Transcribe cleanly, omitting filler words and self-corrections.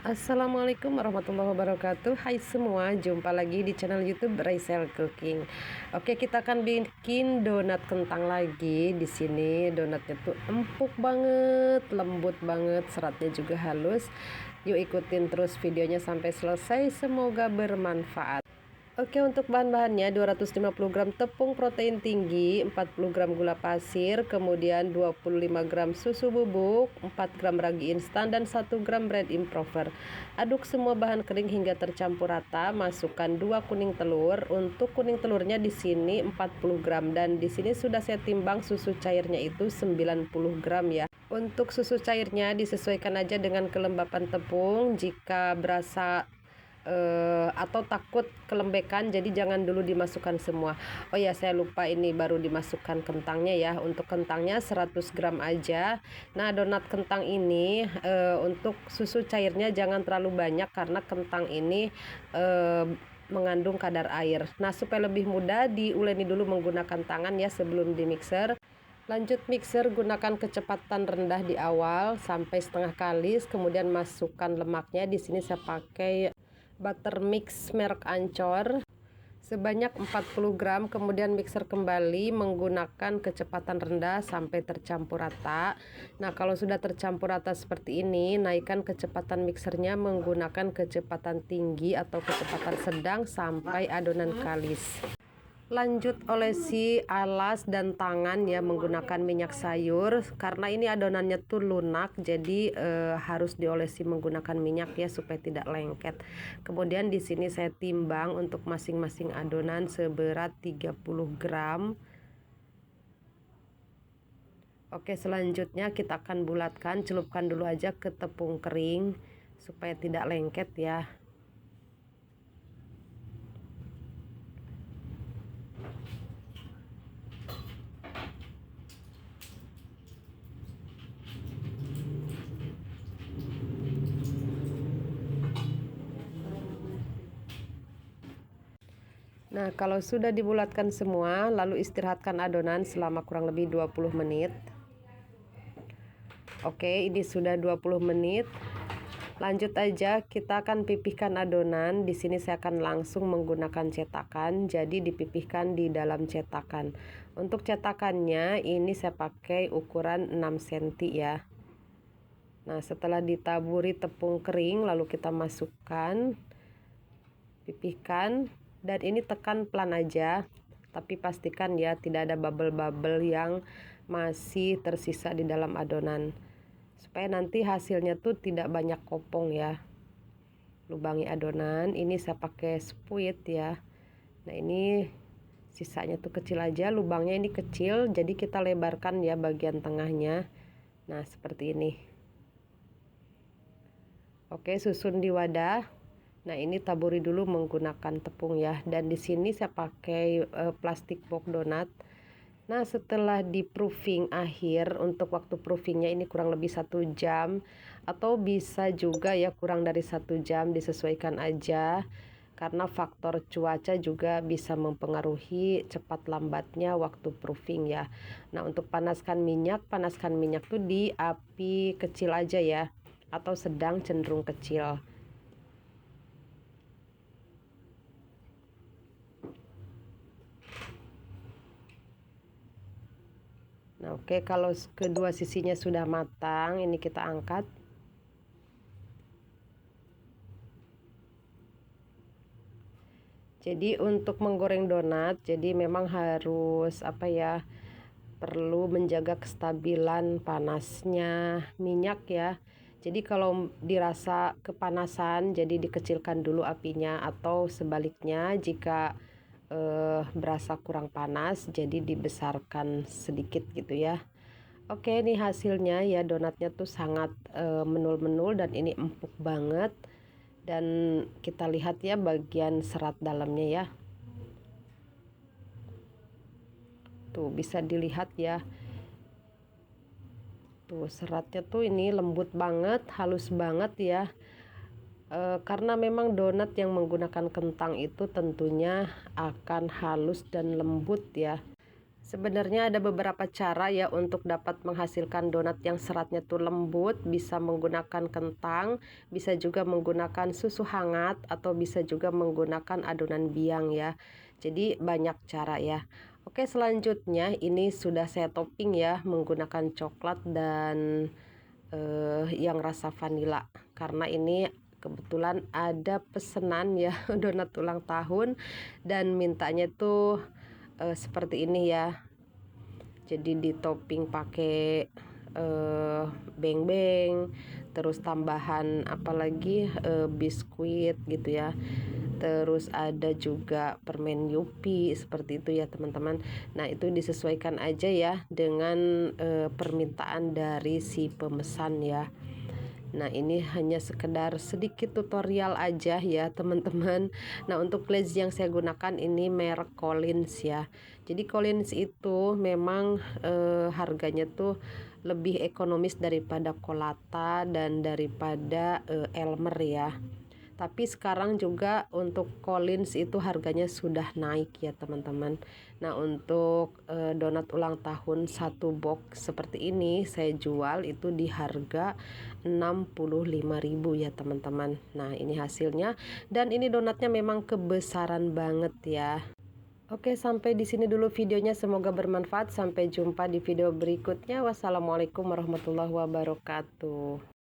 Assalamualaikum warahmatullahi wabarakatuh. Hai semua, jumpa lagi di channel YouTube Raisel Cooking. Oke, kita akan bikin donat kentang lagi. Di sini donatnya tuh empuk banget, lembut banget, seratnya juga halus. Yuk ikutin terus videonya sampai selesai, semoga bermanfaat. Oke, untuk bahan-bahannya 250 gram tepung protein tinggi, 40 gram gula pasir, kemudian 25 gram susu bubuk, 4 gram ragi instan, dan 1 gram bread improver. Aduk semua bahan kering hingga tercampur rata, masukkan 2 kuning telur. Untuk kuning telurnya di sini 40 gram dan di sini sudah saya timbang susu cairnya itu 90 gram ya. Untuk susu cairnya disesuaikan aja dengan kelembapan tepung. Jika berasa atau takut kelembekan, jadi jangan dulu dimasukkan semua. Oh ya, saya lupa, ini baru dimasukkan kentangnya ya. Untuk kentangnya 100 gram aja. Nah, donat kentang ini untuk susu cairnya jangan terlalu banyak karena kentang ini mengandung kadar air. Nah, supaya lebih mudah diuleni dulu menggunakan tangan ya sebelum di mixer. Lanjut mixer, gunakan kecepatan rendah di awal sampai setengah kalis, kemudian masukkan lemaknya. Di sini saya pakai butter mix merek Ancor sebanyak 40 gram, kemudian mixer kembali menggunakan kecepatan rendah sampai tercampur rata. Nah, kalau sudah tercampur rata seperti ini, naikkan kecepatan mixernya menggunakan kecepatan tinggi atau kecepatan sedang sampai adonan kalis. Lanjut olesi alas dan tangan ya menggunakan minyak sayur, karena ini adonannya tuh lunak, jadi harus diolesi menggunakan minyak ya supaya tidak lengket. Kemudian di sini saya timbang untuk masing-masing adonan seberat 30 gram. Oke, selanjutnya kita akan bulatkan, celupkan dulu aja ke tepung kering supaya tidak lengket ya. Nah, kalau sudah dibulatkan semua, lalu istirahatkan adonan selama kurang lebih 20 menit. Oke, ini sudah 20 menit. Lanjut aja, kita akan pipihkan adonan. Di sini saya akan langsung menggunakan cetakan, jadi dipipihkan di dalam cetakan. Untuk cetakannya ini saya pakai ukuran 6 cm ya. Nah, setelah ditaburi tepung kering, lalu kita masukkan, pipihkan. Dan ini tekan pelan aja, tapi pastikan ya tidak ada bubble-bubble yang masih tersisa di dalam adonan, supaya nanti hasilnya tuh tidak banyak kopong ya. Lubangi adonan, ini saya pakai spuit ya. Nah, ini sisanya tuh kecil aja, lubangnya ini kecil, jadi kita lebarkan ya bagian tengahnya. Nah, seperti ini. Oke, susun di wadah. Nah, ini taburi dulu menggunakan tepung ya, dan di sini saya pakai plastik box donat. Nah, setelah di proofing akhir, untuk waktu proofingnya ini kurang lebih 1 jam atau bisa juga ya kurang dari 1 jam, disesuaikan aja karena faktor cuaca juga bisa mempengaruhi cepat lambatnya waktu proofing ya. Nah, untuk panaskan minyak tuh di api kecil aja ya, atau sedang cenderung kecil. Nah, oke, kalau kedua sisinya sudah matang, ini kita angkat. Jadi untuk menggoreng donat, jadi memang harus apa ya, perlu menjaga kestabilan panasnya minyak ya. Jadi kalau dirasa kepanasan, jadi dikecilkan dulu apinya, atau sebaliknya jika berasa kurang panas, jadi dibesarkan sedikit gitu ya. Oke, ini hasilnya ya, donatnya tuh sangat menul-menul dan ini empuk banget. Dan kita lihat ya bagian serat dalamnya ya. Tuh bisa dilihat ya. Tuh seratnya tuh ini lembut banget, halus banget ya. Karena memang donat yang menggunakan kentang itu tentunya akan halus dan lembut ya. Sebenarnya ada beberapa cara ya untuk dapat menghasilkan donat yang seratnya tuh lembut, bisa menggunakan kentang, bisa juga menggunakan susu hangat, atau bisa juga menggunakan adonan biang ya. Jadi banyak cara ya. Oke, selanjutnya ini sudah saya topping ya menggunakan coklat dan yang rasa vanila. Karena ini kebetulan ada pesanan ya donat ulang tahun dan mintanya tuh seperti ini ya. Jadi di topping pakai beng-beng, terus tambahan apalagi biskuit gitu ya. Terus ada juga permen Yupi seperti itu ya teman-teman. Nah, itu disesuaikan aja ya dengan permintaan dari si pemesan ya. Nah, ini hanya sekedar sedikit tutorial aja ya teman-teman. Nah, untuk glaze yang saya gunakan ini merek Collins ya. Jadi Collins itu memang harganya tuh lebih ekonomis daripada Colata dan daripada Elmer ya. Tapi sekarang juga untuk Collins itu harganya sudah naik ya teman-teman. Nah, untuk donat ulang tahun satu box seperti ini saya jual itu di harga 65.000 ya teman-teman. Nah, ini hasilnya dan ini donatnya memang kebesaran banget ya. Oke, sampai di sini dulu videonya. Semoga bermanfaat. Sampai jumpa di video berikutnya. Wassalamualaikum warahmatullahi wabarakatuh.